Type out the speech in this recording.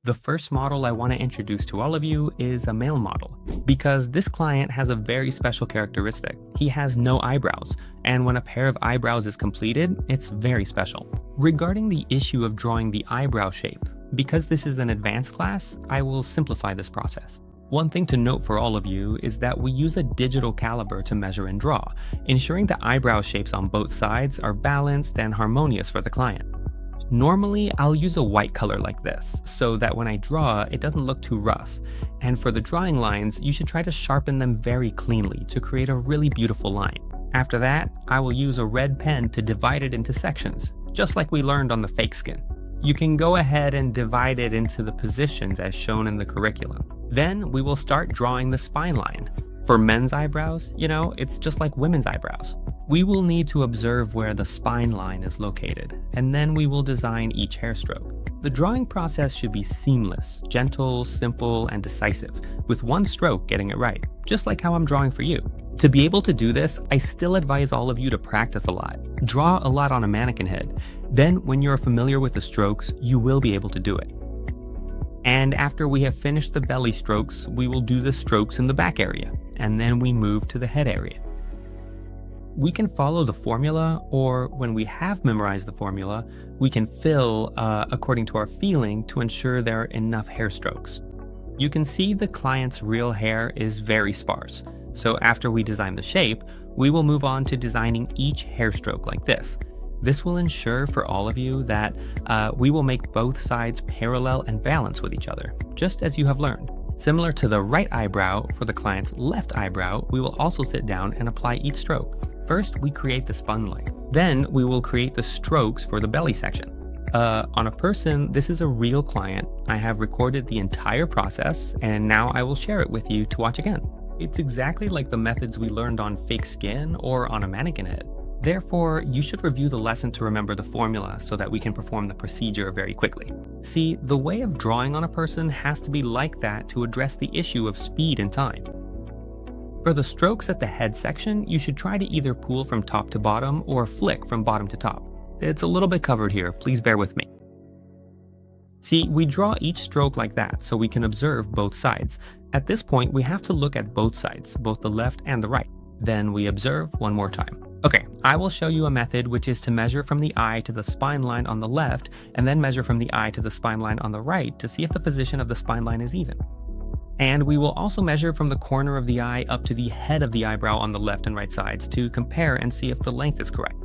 The first model I want to introduce to all of you is a male model, because this client has a very special characteristic. He has no eyebrows, and when a pair of eyebrows is completed, it's very special. Regarding the issue of drawing the eyebrow shape, because this is an advanced class, I will simplify this process. One thing to note for all of you is that we use a digital caliper to measure and draw, ensuring the eyebrow shapes on both sides are balanced and harmonious for the client. Normally, I'll use a white color like this, so that when I draw, it doesn't look too rough. And for the drawing lines, you should try to sharpen them very cleanly to create a really beautiful line. After that, I will use a red pen to divide it into sections, just like we learned on the fake skin. You can go ahead and divide it into the positions as shown in the curriculum. Then we will start drawing the spine line. For men's eyebrows, it's just like women's eyebrows. We will need to observe where the spine line is located, and then we will design each hair stroke. The drawing process should be seamless, gentle, simple, and decisive, with one stroke getting it right, just like how I'm drawing for you. To be able to do this, I still advise all of you to practice a lot. Draw a lot on a mannequin head. Then, when you're familiar with the strokes, you will be able to do it. And after we have finished the belly strokes, we will do the strokes in the back area, and then we move to the head area. We can follow the formula, or when we have memorized the formula, we can fill according to our feeling to ensure there are enough hair strokes. You can see the client's real hair is very sparse, so after we design the shape, we will move on to designing each hair stroke like this. This will ensure for all of you that we will make both sides parallel and balanced with each other, just as you have learned. Similar to the right eyebrow, for the client's left eyebrow, we will also sit down and apply each stroke. First, we create the spine line. Then, we will create the strokes for the belly section. On a person, this is a real client. I have recorded the entire process, and now I will share it with you to watch again. It's exactly like the methods we learned on fake skin or on a mannequin head. Therefore, you should review the lesson to remember the formula so that we can perform the procedure very quickly. See, the way of drawing on a person has to be like that to address the issue of speed and time. For the strokes at the head section, you should try to either pull from top to bottom or flick from bottom to top. It's a little bit covered here, please bear with me. See, we draw each stroke like that so we can observe both sides. At this point, we have to look at both sides, both the left and the right. Then we observe one more time. Okay, I will show you a method which is to measure from the eye to the spine line on the left, and then measure from the eye to the spine line on the right to see if the position of the spine line is even. And we will also measure from the corner of the eye up to the head of the eyebrow on the left and right sides to compare and see if the length is correct.